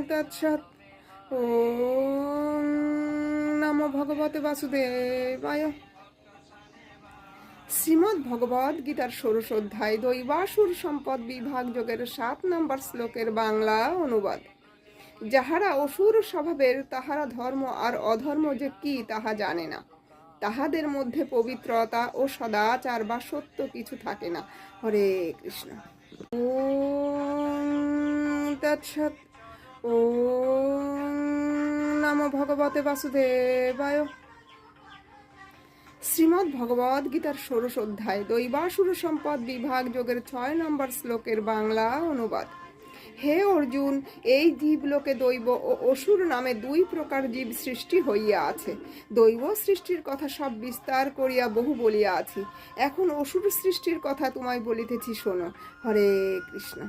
তৎসৎ। ওম নমো ভগবতে বাসুদেবায়। শ্রীমদ্ ভগবদ গীতার ষোড়শ অধ্যায় দৈবাসুর সম্পদ বিভাগ যোগের 7 নম্বর শ্লোকের বাংলা অনুবাদ। যাহারা অসুর স্বভাবের তাহারা ধর্ম আর অধর্ম যে কি তাহা জানে না, তাহাদের মধ্যে পবিত্রতা ও সদাচার বা সত্য কিছু থাকে না। হরে কৃষ্ণ। ওম তৎসৎ। ওম নমো ভগবতে বাসুদেবায়। শ্রীমদ্ ভগবদ গীতার ষোড়শ অধ্যায় দৈবাসুর সম্পদ বিভাগ যোগের 6 নম্বর শ্লোকের বাংলা অনুবাদ। হে অর্জুন, এই জীবলোকে দৈব ও অসুর নামে 2 প্রকার জীব সৃষ্টি হইয়া আছে। দৈব সৃষ্টির কথা সব বিস্তার করিয়া বহু বলিয়া আছি, এখন অসুর সৃষ্টির কথা তোমায় বলিতেছি, শোনো। হরে কৃষ্ণ।